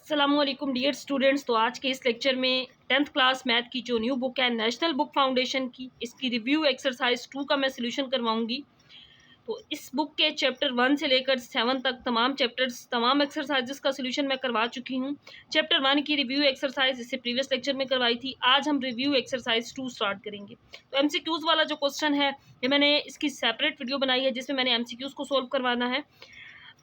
अस्सलामुअलैकुम dear students. तो आज के इस लेक्चर में 10th क्लास मैथ की जो न्यू बुक है नेशनल बुक फाउंडेशन की, इसकी रिव्यू एक्सरसाइज 2 का मैं सॉल्यूशन करवाऊंगी। तो इस बुक के चैप्टर 1 से लेकर 7 तक तमाम चैप्टर्स, तमाम एक्सरसाइजेस का सॉल्यूशन मैं करवा चुकी हूँ। चैप्टर 1 की रिव्यू एक्सरसाइज इससे प्रीवियस लेक्चर में करवाई थी। आज हम रिव्यू एक्सरसाइज 2 स्टार्ट करेंगे। तो एमसीक्यूज़ वाला जो क्वेश्चन है, ये मैंने इसकी सेपरेट वीडियो बनाई है जिसमें मैंने एमसीक्यूज़ को सोल्व करवाना है।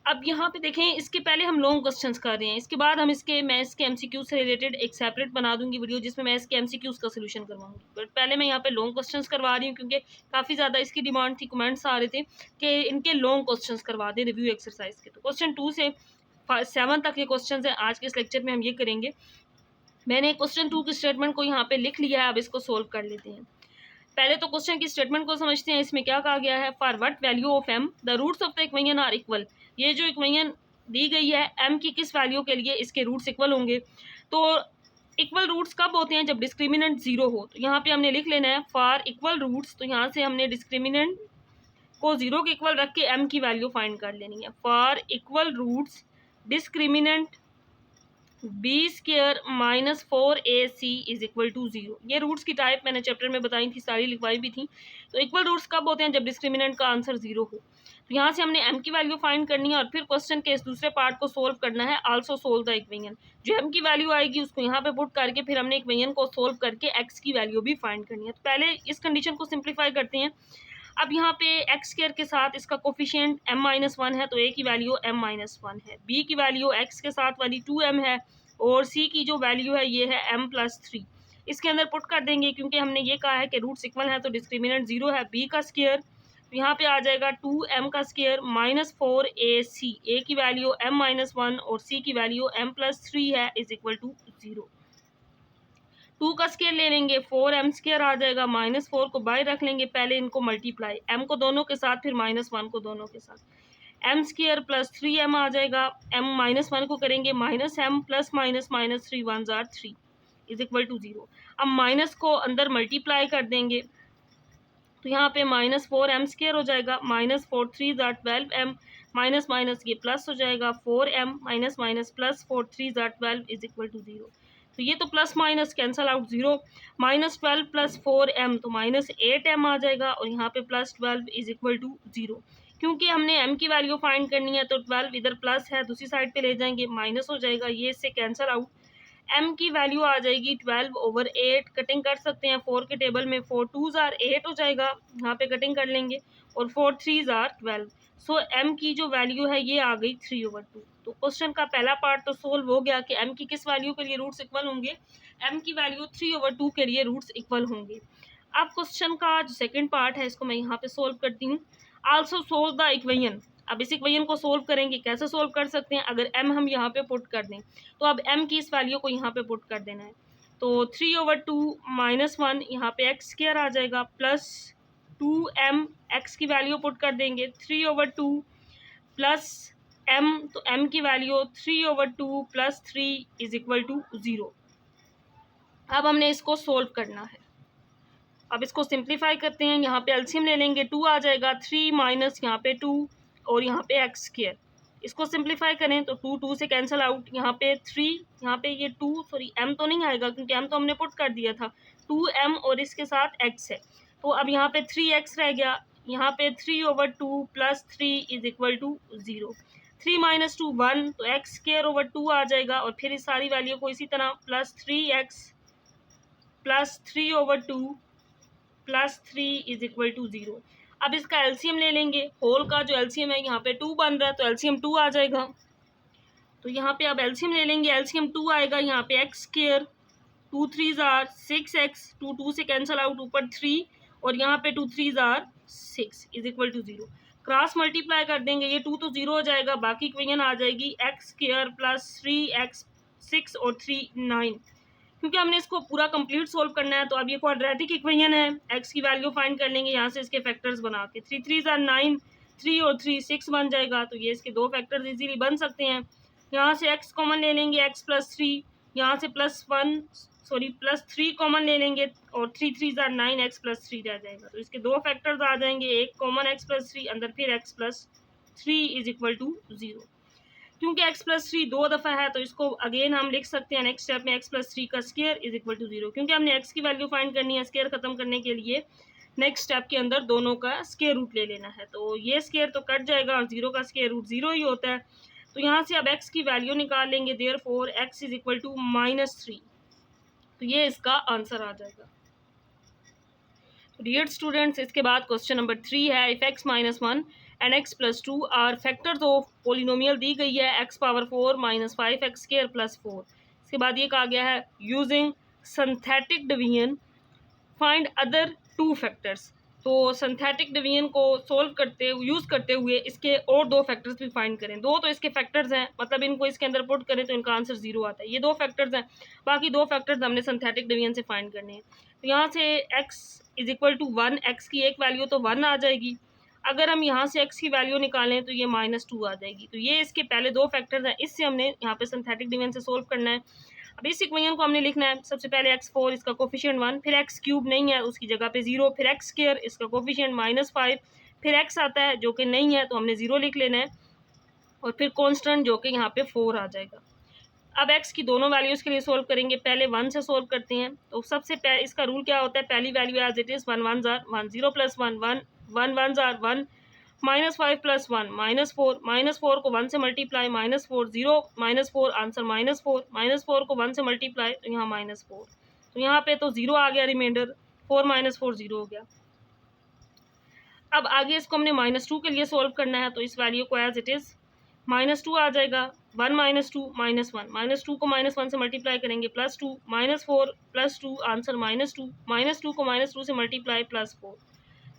अब यहाँ पे देखें, इसके पहले हम लॉन्ग क्वेश्चंस कर रहे हैं, इसके बाद हम मैं इसके एमसीक्यू से रिलेटेड एक सेपरेट बना दूंगी वीडियो जिसमें मैं इसके एमसीक्यूज का सॉल्यूशन करवाऊंगी। बट पहले मैं यहाँ पे लॉन्ग क्वेश्चंस करवा रही हूँ क्योंकि काफ़ी ज़्यादा इसकी डिमांड थी, कमेंट्स आ रहे थे कि इनके लॉन्ग क्वेश्चंस करवा दें रिव्यू एक्सरसाइज के। तो क्वेश्चन 2 से 7 तक ये क्वेश्चन है, आज के इस लेक्चर में हम ये करेंगे। मैंने क्वेश्चन 2 की स्टेटमेंट को यहाँ पे लिख लिया है, अब इसको सोल्व कर लेते हैं। पहले तो क्वेश्चन की स्टेटमेंट को समझते हैं। इसमें क्या कहा गया है, for what value of m the roots of the equation are equal. ये जो इक्वेशन दी गई है एम की किस वैल्यू के लिए इसके रूट्स इक्वल होंगे। तो इक्वल रूट्स कब होते हैं, जब डिस्क्रिमिनेंट जीरो हो। तो यहाँ पे हमने लिख लेना है फॉर इक्वल रूट्स, तो यहाँ से हमने डिस्क्रिमिनेंट को जीरो के इक्वल रख के एम की वैल्यू फाइंड कर लेनी है। For equal roots discriminant b square minus 4ac is equal to 0। ये रूट्स की टाइप मैंने चैप्टर में बताई थी, सारी लिखवाई भी थी। तो इक्वल रूट्स कब होते हैं, जब डिस्क्रिमिनेंट का आंसर 0 हो। तो यहाँ से हमने m की वैल्यू फाइंड करनी है और फिर क्वेश्चन के इस दूसरे पार्ट को सोल्व करना है, आल्सो सोल्व द इक्वेशन। जो m की वैल्यू आएगी उसको यहाँ पे पुट करके फिर हमने इक्वेशन को सोल्व करके x की वैल्यू भी फाइंड करनी है। तो पहले इस कंडीशन को सिंप्लीफाई करते हैं। अब यहाँ पे एक्स स्क्वायर के साथ इसका कोफिशिएंट m-1 है, तो a की वैल्यू m-1 है, b की वैल्यू x के साथ वाली 2m है और c की जो वैल्यू है ये है m+3। इसके अंदर पुट कर देंगे क्योंकि हमने ये कहा है कि रूट्स इक्वल है, तो डिस्क्रिमिनेंट 0 है। b का स्क्वायर, तो यहाँ पे आ जाएगा 2m का स्क्वायर माइनस 4ac, a की वैल्यू m-1 और c की वैल्यू m+3 है, इज इक्वल टू 0। 2 का स्क्वायर ले लेंगे, 4m² आ जाएगा, -4 को बाहर रख लेंगे, पहले इनको मल्टीप्लाई, m को दोनों के साथ फिर -1 को दोनों के साथ, m² + 3m आ जाएगा, m-1 को करेंगे -m प्लस -3 1 जार 3 इज इक्वल टू 0। अब माइनस को अंदर मल्टीप्लाई कर देंगे, तो यहाँ पे -4m² हो जाएगा, -4 3 जार 12m, माइनस माइनस ये प्लस हो जाएगा 4m माइनस प्लस 4 3 जार 12 इज इक्वल टू 0। तो ये तो plus minus cancel out 0, -12 + 4m तो -8m आ जाएगा और यहाँ पे +12 इज इक्वल टू 0। क्योंकि हमने m की वैल्यू फाइंड करनी है तो 12 इधर प्लस है, दूसरी साइड पे ले जाएंगे माइनस हो जाएगा, ये इससे कैंसल आउट। m की वैल्यू आ जाएगी 12/8, कटिंग कर सकते हैं 4 के टेबल में, 4 2 जार 8 हो जाएगा, यहाँ पे कटिंग कर लेंगे और 4 3 जार 12। सो m की जो वैल्यू है ये आ गई 3/2। तो क्वेश्चन का पहला पार्ट तो सोल्व हो गया कि m की किस वैल्यू के लिए रूट्स इक्वल होंगे, m की वैल्यू 3/2 के लिए रूट्स इक्वल होंगे। अब क्वेश्चन का जो सेकंड पार्ट है इसको मैं यहाँ पे सोल्व करती हूँ। Also solve the equation. अब इस इक्वेशन को सोल्व करेंगे, कैसे सोल्व कर सकते हैं, अगर m हम यहाँ पे पुट कर दें तो अब m की इस वैल्यू को यहाँ पे पुट कर देना है। तो 3/2 -1 यहाँ पे x² आ जाएगा प्लस 2m, x की वैल्यू पुट कर देंगे 3/2 प्लस m, तो m की वैल्यू 3/2 + 3 इज इक्वल टू 0। अब हमने इसको सोल्व करना है। अब इसको सिंप्लीफाई करते हैं, यहाँ पे एलसीएम ले लेंगे, 2 आ जाएगा, 3 माइनस यहाँ पे 2 और यहाँ पे x²। इसको सिंप्लीफाई करें तो 2 2 से कैंसिल आउट, यहाँ पे 3, यहाँ पे ये 2 सॉरी m तो नहीं आएगा क्योंकि m तो हमने पुट कर दिया था, 2m और इसके साथ x है, तो अब यहाँ पे 3x रह गया, यहाँ पे 3/2 + 3 इज इक्वल टू 0। 3 - 2 1, तो x²/2 आ जाएगा और फिर इस सारी वैल्यू को इसी तरह +3x + 3/2 + 3 इज इक्वल टू 0। अब इसका एलसीएम ले लेंगे, होल का जो एलसीएम है यहाँ पे 2 बन रहा है तो एलसीएम 2 आ जाएगा। तो यहाँ पे अब एलसीएम ले लेंगे, एलसीएम 2 आएगा, यहाँ पे x², 2 3 जार 6x, 2 2 से कैंसिल आउट, ऊपर 3 और यहाँ पे 2 3 जार 6 is equal to 0। Cross multiply कर देंगे, ये 2 तो 0 हो जाएगा, बाकी इक्वेशन आ जाएगी x² + 3x 6 और 3 9। क्योंकि हमने इसको पूरा कंप्लीट सोल्व करना है तो अब ये क्वाड्रेटिक इक्वेशन है, x की वैल्यू फाइंड कर लेंगे यहाँ से इसके फैक्टर्स बना के, 3 3 जार 9, 3 और 3 6 बन जाएगा, तो ये इसके दो फैक्टर्स इजीली बन सकते हैं। यहाँ से x कॉमन ले लेंगे, x + 3, यहाँ से +3 कॉमन ले लेंगे और 3 3 जार 9, x + 3 रह जाएगा, तो इसके दो फैक्टर्स आ जाएंगे, एक कॉमन x + 3, अंदर फिर x + 3 इज इक्वल टू 0। क्योंकि x+3 दो दफ़ा है तो इसको अगेन हम लिख सकते हैं नेक्स्ट स्टेप में x+3 का स्क्वायर इज इक्वल टू 0, क्योंकि हमने x की वैल्यू फाइंड करनी है। स्क्वायर ख़त्म करने के लिए नेक्स्ट स्टेप के अंदर दोनों का स्क्वायर रूट ले लेना है, तो ये स्क्वायर तो कट जाएगा और 0 का स्क्वायर रूट 0 ही होता है। तो यहाँ से अब x की वैल्यू निकाल लेंगे, therefore x is equal to -3, तो ये इसका आंसर आ जाएगा। डियर स्टूडेंट्स, इसके बाद क्वेश्चन नंबर 3 है, if x -1 and x+2 are factors of polynomial दी गई है x⁴ - 5x² + 4। इसके बाद ये कहा गया है using synthetic division find other 2 factors. तो सिंथेटिक डिवीजन को यूज़ करते हुए इसके और 2 फैक्टर्स भी फाइंड करें। 2 तो इसके फैक्टर्स हैं, मतलब इनको इसके अंदर पुट करें तो इनका आंसर 0 आता है। ये 2 फैक्टर्स हैं, बाकी 2 फैक्टर्स हमने सिंथेटिक डिवीजन से फाइंड करने हैं। तो यहाँ से x is equal to 1, x की एक वैल्यू तो 1 आ जाएगी। अगर हम यहाँ से x की वैल्यू निकालें तो ये -2 आ जाएगी। तो ये इसके पहले 2 फैक्टर्स हैं, इससे हमने यहाँ पे सिंथेटिक डिवीजन से सोल्व करना है। अब इस इक्वेशन को हमने लिखना है, सबसे पहले x4 इसका कोफिशिएंट 1, फिर x³ नहीं है उसकी जगह पे 0, फिर x² इसका कोफिशिएंट -5, फिर x आता है जो कि नहीं है तो हमने 0 लिख लेना है, और फिर कांस्टेंट जो कि यहाँ पे 4 आ जाएगा। अब x की दोनों वैल्यूज़ के लिए सोल्व करेंगे, पहले 1 से सोल्व करते हैं। तो सबसे पहले इसका रूल क्या होता है, पहली वैल्यू एज इट इज़ 1 1 ज़ार 1, 0 + 1 1 1 1 ज़ार 1, -5 + 1 -4, -4 को 1 से मल्टीप्लाई -4 0 -4 आंसर -4, -4 को 1 से मल्टीप्लाई तो यहाँ -4, तो यहाँ पे तो 0 आ गया, रिमाइंडर 4 -4 0 हो गया। अब आगे इसको हमने -2 के लिए सोल्व करना है, तो इस वैल्यू को एज इट इज़ -2 आ जाएगा, 1 -2 -1, -2 को -1 से मल्टीप्लाई करेंगे +2, -4 +2 आंसर -2, -2 को -2 से मल्टीप्लाई +4,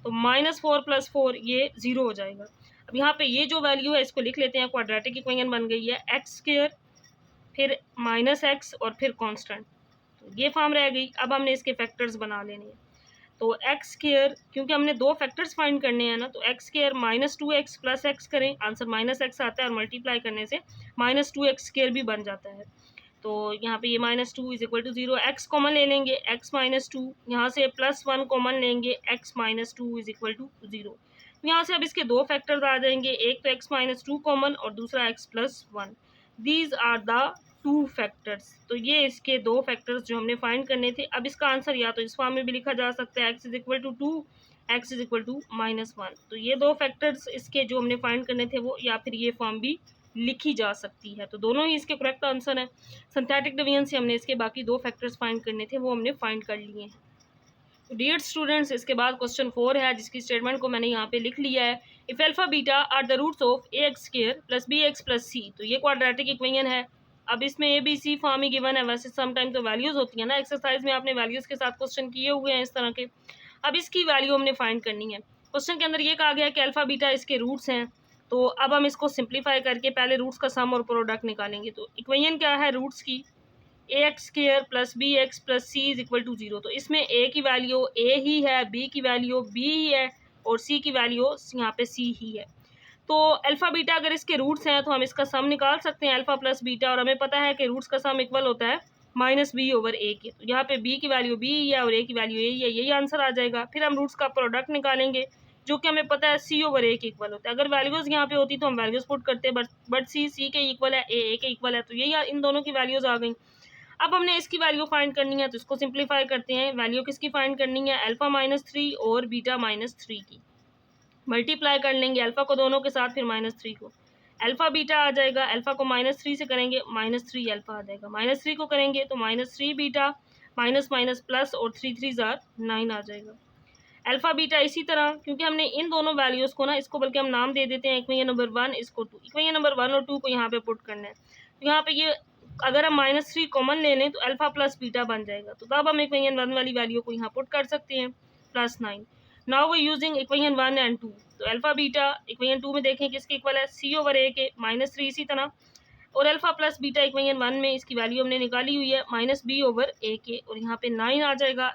तो -4 + 4 ये 0 हो जाएगा। अब यहाँ पे ये जो वैल्यू है इसको लिख लेते हैं, क्वाड्रेटिक इक्वेशन बन गई है x² फिर -x और फिर कांस्टेंट, तो ये फॉर्म रह गई। अब हमने इसके फैक्टर्स बना लेने हैं, तो x², क्योंकि हमने 2 फैक्टर्स फाइंड करने हैं ना, तो x² -2x + x करें, आंसर -x आता है, और मल्टीप्लाई करने से -2x² भी बन जाता है। तो यहाँ पे ये -2 is equal to 0, x common ले लेंगे, x -2, यहाँ से +1 कॉमन लेंगे, x -2 इज इक्वल टू 0। यहाँ से अब इसके 2 फैक्टर्स आ जाएंगे, एक तो x -2 कॉमन और दूसरा x + 1। These are the 2 factors, तो ये इसके 2 फैक्टर्स जो हमने फाइंड करने थे। अब इसका आंसर या तो इस फॉर्म में भी लिखा जा सकता है, x is equal to 2, x is equal to -1। तो ये 2 फैक्टर्स इसके जो हमने फाइंड करने थे वो, या फिर ये फॉर्म भी लिखी जा सकती है, तो दोनों ही इसके करेक्ट आंसर हैं। सिंथेटिक डिवीजन से हमने इसके बाकी 2 फैक्टर्स फाइंड करने थे, वो हमने फाइंड कर लिए हैं। तो डियर स्टूडेंट्स, इसके बाद क्वेश्चन 4 है, जिसकी स्टेटमेंट को मैंने यहाँ पे लिख लिया है, if alpha beta are the roots of ax² + bx + c। तो ये क्वाड्रेटिक इक्वेशन है। अब इसमें ABC फॉर्म ही गिवन है, वैसे समटाइम तो वैल्यूज़ होती है ना, एक्सरसाइज में आपने वैल्यूज़ के साथ क्वेश्चन किए हुए हैं इस तरह के। अब इसकी वैल्यू हमने फाइंड करनी है। क्वेश्चन के अंदर ये कहा गया है कि अल्फा बीटा इसके रूट्स हैं, तो अब हम इसको सिंप्लीफाई करके पहले रूट्स का सम और प्रोडक्ट निकालेंगे। तो इक्वेशन क्या है रूट्स की, ax² + bx + c is equal to 0। तो इसमें a की वैल्यू a ही है, b की वैल्यू b ही है, और c की वैल्यू यहाँ पे c ही है। तो अल्फा बीटा अगर इसके रूट्स हैं तो हम इसका सम निकाल सकते हैं, अल्फा + बीटा, और हमें पता है कि रूट्स का सम इक्वल होता है -b/a के। तो यहाँ पे b की वैल्यू b ही है और a की वैल्यू a ही है, यही आंसर आ जाएगा। फिर हम रूट्स का प्रोडक्ट निकालेंगे, जो कि हमें पता है c/a के इक्वल होता है। अगर वैल्यूज़ यहाँ पे होती तो हम वैल्यूज़ पुट करते, बट c के इक्वल है, a के इक्वल है, तो यही इन दोनों की वैल्यूज़ आ गई। अब हमने इसकी वैल्यू फाइंड करनी है, तो इसको सिंप्लीफाई करते हैं। वैल्यू किसकी फाइंड करनी है, अल्फा -3 और बीटा -3 की। मल्टीप्लाई कर लेंगे अल्फा को दोनों के साथ, फिर -3 को, अल्फा बीटा आ जाएगा। अल्फा को -3 से करेंगे, -3 अल्फा आ जाएगा। -3 को करेंगे तो -3 बीटा, माइनस माइनस प्लस, और 3 3 ज़ार 9 आ जाएगा। अल्फा बीटा इसी तरह, क्योंकि हमने इन दोनों वैल्यूज़ को ना, इसको बल्कि हम नाम दे देते हैं इक्वेशन नंबर 1, इसको 2। इक्वेशन नंबर 1 और 2 को यहाँ पे पुट करना है। तो यहाँ पे ये अगर हम -3 कॉमन ले लें तो अल्फा प्लस बीटा बन जाएगा। तो तब हम इक्वेशन 1 वाली वैल्यू को यहाँ पुट कर सकते हैं, +9। Now we using equation 1 and 2। तो अल्फा बीटा इक्वेशन 2 में देखें किसके इक्वल है, c/a के, -3 इसी तरह, और अल्फा प्लस बीटा इक्वेशन 1 में इसकी वैल्यू हमने निकाली हुई है -b/a के, और यहाँ पे 9 आ जाएगा।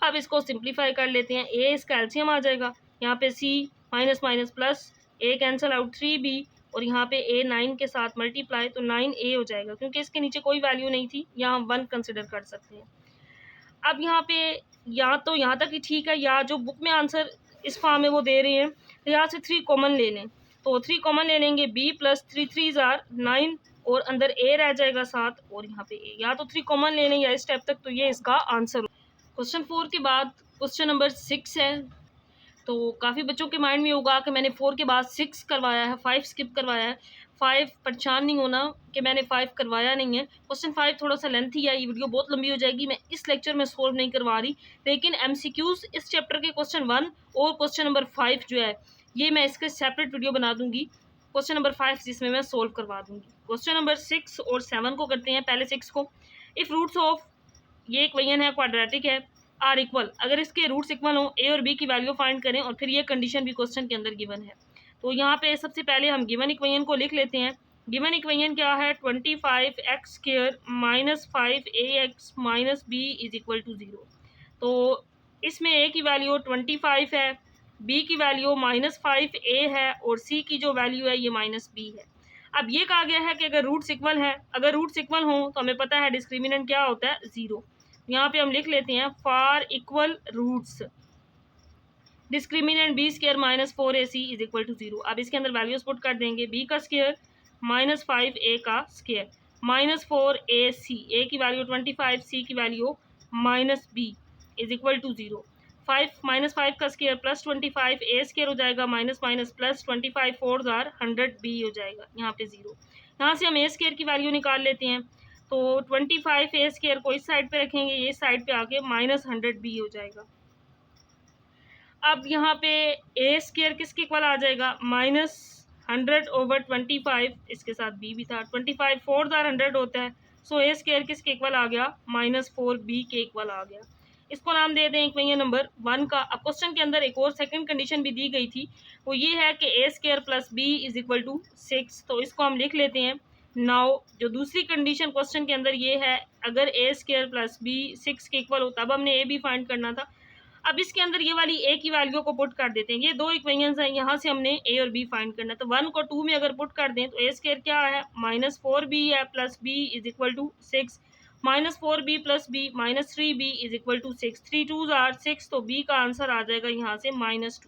अब इसको सिंप्लीफाई कर लेते हैं, a इसका एल्सियम आ जाएगा, यहाँ पे c minus minus plus, a cancel out 3b, और यहाँ पे a 9 के साथ मल्टीप्लाई, तो 9a हो जाएगा। क्योंकि इसके नीचे कोई वैल्यू नहीं थी, यहाँ हम 1 कंसिडर कर सकते हैं। अब यहाँ पे या तो यहाँ तक ही ठीक है, या जो बुक में आंसर इस फॉर्म में वो दे रहे हैं, तो यहाँ से 3 कॉमन ले लें। तो 3 कॉमन ले लेंगे, b प्लस 3 3 जार 9 और अंदर a रह जाएगा 7 और यहाँ पे a, या तो 3 कॉमन ले लें या इस स्टेप तक, तो ये इसका आंसर। क्वेश्चन 4 के बाद क्वेश्चन नंबर 6 है। तो काफ़ी बच्चों के माइंड में होगा कि मैंने 4 के बाद 6 करवाया है, 5 स्किप करवाया है। 5 परेशान नहीं होना कि मैंने 5 करवाया नहीं है। क्वेश्चन 5 थोड़ा सा लेंथी है, ये वीडियो बहुत लंबी हो जाएगी, मैं इस लेक्चर में सोल्व नहीं करवा रही, लेकिन MCQs इस चैप्टर के क्वेश्चन 1 और क्वेश्चन नंबर 5 जो है ये मैं इसके सेपरेट वीडियो बना दूंगी, क्वेश्चन नंबर 5 जिसमें मैं सोल्व करवा दूंगी। क्वेश्चन नंबर 6 और 7 को करते हैं। पहले 6 को, इफ़ रूट्स ऑफ, ये इक्वेशन है, क्वाड्रेटिक है, आर इक्वल, अगर इसके रूट्स इक्वल हो ए और बी की वैल्यू फाइंड करें, और फिर ये कंडीशन भी क्वेश्चन के अंदर गिवन है। तो यहाँ पे सबसे पहले हम गिवन इक्वेशन को लिख लेते हैं। गिवन इक्वेशन क्या है, 25x² minus 5ax minus b is equal to 0। तो इसमें a की वैल्यू 25 है, b की वैल्यू -5a है और c की जो वैल्यू है ये -b है। अब ये कहा गया है कि अगर रूट्स इक्वल है, अगर रूट्स इक्वल हों तो हमें पता है डिस्क्रिमिनेंट क्या होता है, 0। यहाँ पे हम लिख लेते हैं for equal roots discriminant b² minus 4ac is equal to 0। अब इसके अंदर वैल्यूज पुट कर देंगे, b का स्क्वायर माइनस 5a का स्क्वायर माइनस 4ac, a की वैल्यू 25, c की value -b is equal to 0। 5 minus 5 का स्क्वायर प्लस 25, a स्क्वायर हो जाएगा minus minus plus 25 4 jar 100b हो जाएगा, यहाँ पे 0। यहाँ से हम a स्क्वायर की वैल्यू निकाल लेते हैं, तो 25 a स्क्वायर को इस साइड पे रखेंगे, ये साइड पे आके -100b हो जाएगा। अब यहाँ पे a स्क्वायर किसके इक्वल आ जाएगा, -100/25, इसके साथ b भी था, 25 4 जार 100 होता है, सो a स्क्वायर किसके इक्वल आ गया, -4b के इक्वल आ गया। इसको नाम दे दें इक्वेशन नंबर 1 का। अब क्वेश्चन के अंदर एक और सेकंड कंडीशन भी दी गई थी, वो ये है कि a square plus b is equal to 6, तो इसको हम लिख लेते हैं। नाउ जो दूसरी कंडीशन क्वेश्चन के अंदर ये है, अगर a स्क्वायर प्लस b 6 के इक्वल हो, तब हमने a भी फाइंड करना था। अब इसके अंदर ये वाली a की वैल्यू को पुट कर देते हैं, ये दो इक्वेशंस हैं, यहाँ से हमने a और b फाइंड करना है। तो 1 को 2 में अगर पुट कर दें तो a स्क्वायर क्या है, -4b है plus b is equal to 6, -4b plus b -3b is equal to 6, 3 2 are 6, तो b का आंसर आ जाएगा यहाँ से -2,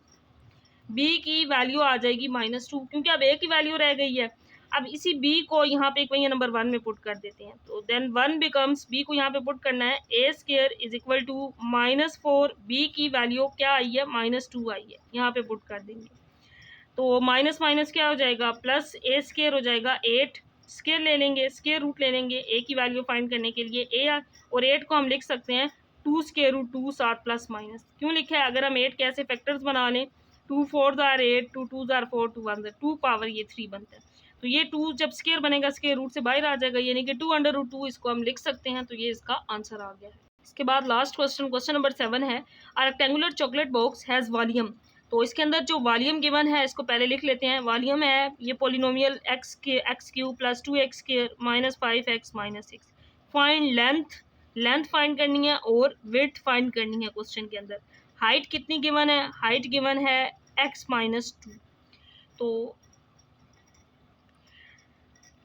b की वैल्यू आ जाएगी -2, क्योंकि अब a की वैल्यू रह गई है। अब इसी b को यहाँ पे इक्वेशन नंबर 1 में पुट कर देते हैं, तो देन 1 बिकम्स, b को यहाँ पे पुट करना है, a square is equal to -4, b की वैल्यू क्या आई है, -2 आई है, यहाँ पे पुट कर देंगे। तो माइनस माइनस क्या हो जाएगा, प्लस a स्क्वायर हो जाएगा, 8 स्क्वायर ले लेंगे, स्क्वायर रूट ले लेंगे a की वैल्यू फाइंड करने के लिए, a और 8 को हम लिख सकते हैं 2 स्क्वायर रूट 2 7 प्लस माइनस। क्यों लिखा है, अगर हम 8 के ऐसे फैक्टर्स बना लें, 2 4 जार 8, 2 2 जार 4, 2 1 जार 2 पावर ये 3 बनता है, तो ये 2 जब स्क्वायर बनेगा स्क्वायर रूट से बाहर आ जाएगा, यानी कि 2/√2 इसको हम लिख सकते हैं, तो ये इसका आंसर आ गया है। इसके बाद लास्ट क्वेश्चन, क्वेश्चन नंबर 7 है, a rectangular chocolate box has volume. तो इसके अंदर जो वॉल्यूम गिवन है इसको पहले लिख लेते हैं। वॉल्यूम है ये polynomial x³ plus 2x² minus 5x minus 6। Find length, length find करनी है और विड्थ फाइंड करनी है। क्वेश्चन के अंदर हाइट कितनी गिवन है, हाइट गिवन है x-2। तो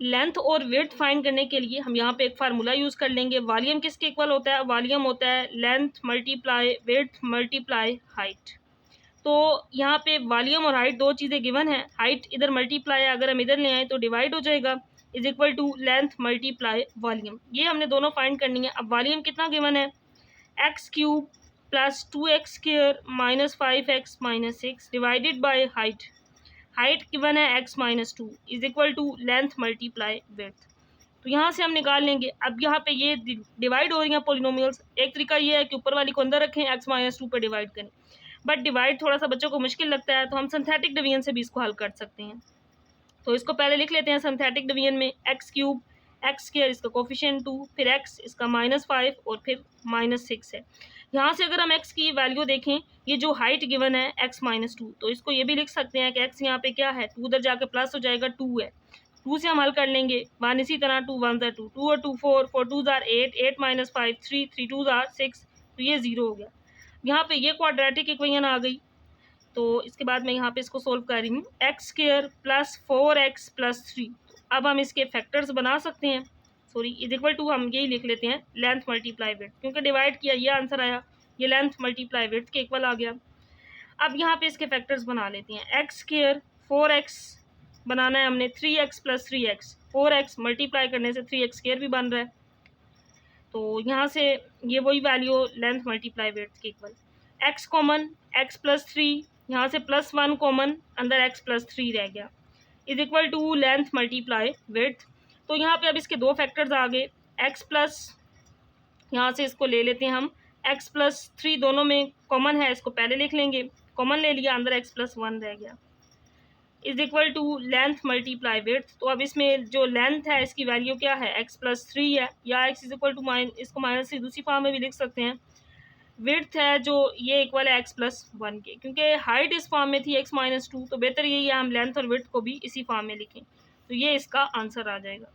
लेंथ और विड्थ फाइंड करने के लिए हम यहाँ पे एक फार्मूला यूज़ कर लेंगे। वॉल्यूम किसके इक्वल होता है, वॉल्यूम होता है length multiply width multiply height. तो यहाँ पे वॉल्यूम और हाइट दो चीज़ें गिवन है, हाइट इधर मल्टीप्लाई है, अगर हम इधर ले आए तो डिवाइड हो जाएगा, is equal to length multiply volume. ये हमने दोनों फाइंड करनी है। अब वॉल्यूम कितना गिवन है, x³ plus 2x² minus 5x minus 6 divided by height, height given है x-2 is equal to length multiply width. तो यहाँ से हम निकाल लेंगे। अब यहाँ पे ये डिवाइड हो रही हैं पोलिनोमियल्स, एक तरीका ये है कि ऊपर वाली को अंदर रखें, x-2 पर डिवाइड करें, बट डिवाइड थोड़ा सा बच्चों को मुश्किल लगता है, तो हम सिंथेटिक डिवीजन से भी इसको हल कर सकते हैं। तो इसको पहले लिख लेते हैं सिंथेटिक डिवीजन में, x³ x² इसका कोफिशिएंट 2, फिर x इसका -5 और फिर -6 है। यहाँ से अगर हम x की वैल्यू देखें, ये जो हाइट गिवन है x-2, तो इसको ये भी लिख सकते हैं कि x यहाँ पे क्या है, 2 उधर जाके प्लस हो जाएगा, 2 है, 2 से हम हल कर लेंगे 1, इसी तरह 2 1 जार 2, 2 और 2 4, 4 2 जार 8, 8 माइनस 5 3, 3 2 जार 6, तो ये 0 हो गया। यहाँ पे ये क्वाड्रेटिक इक्वेशन आ गई। तो इसके बाद मैं यहाँ पे इसको सोल्व कर रही हूँ, x² प्लस 4x प्लस 3। अब हम इसके फैक्टर्स बना सकते हैं, सॉरी इज इक्वल टू हम यही लिख लेते हैं लेंथ मल्टीप्लाई विड्थ, क्योंकि डिवाइड किया ये आंसर आया, ये लेंथ मल्टीप्लाई विड्थ के इक्वल आ गया। अब यहाँ पे इसके फैक्टर्स बना लेते हैं, x² 4x बनाना है हमने 3x plus 3x, 4x multiply करने से 3x स्क्वायर भी बन रहा है। तो यहाँ से ये वही वैल्यू लेंथ मल्टीप्लाई विड्थ के equal. x common, x plus 3, यहाँ से प्लस 1 कॉमन, अंदर x प्लस 3 रह गया, is equal to length multiply width. तो यहाँ पे अब इसके दो फैक्टर्स आ गए, x प्लस, यहाँ से इसको ले लेते हैं हम, x प्लस 3 दोनों में कॉमन है, इसको पहले लिख लेंगे, कॉमन ले लिया, अंदर x प्लस 1 रह गया, is equal to length multiply width. तो अब इसमें जो लेंथ है इसकी वैल्यू क्या है, x प्लस 3 है, या x इज इक्वल टू इसको माइनस से दूसरी फॉर्म में भी लिख सकते हैं, विड्थ है जो ये इक्वल है x प्लस 1 के, क्योंकि हाइट इस फॉर्म में थी x माइनस 2, तो बेहतर यही है हम लेंथ और विड्थ को भी इसी फॉर्म में लिखें। तो ये इसका आंसर आ जाएगा।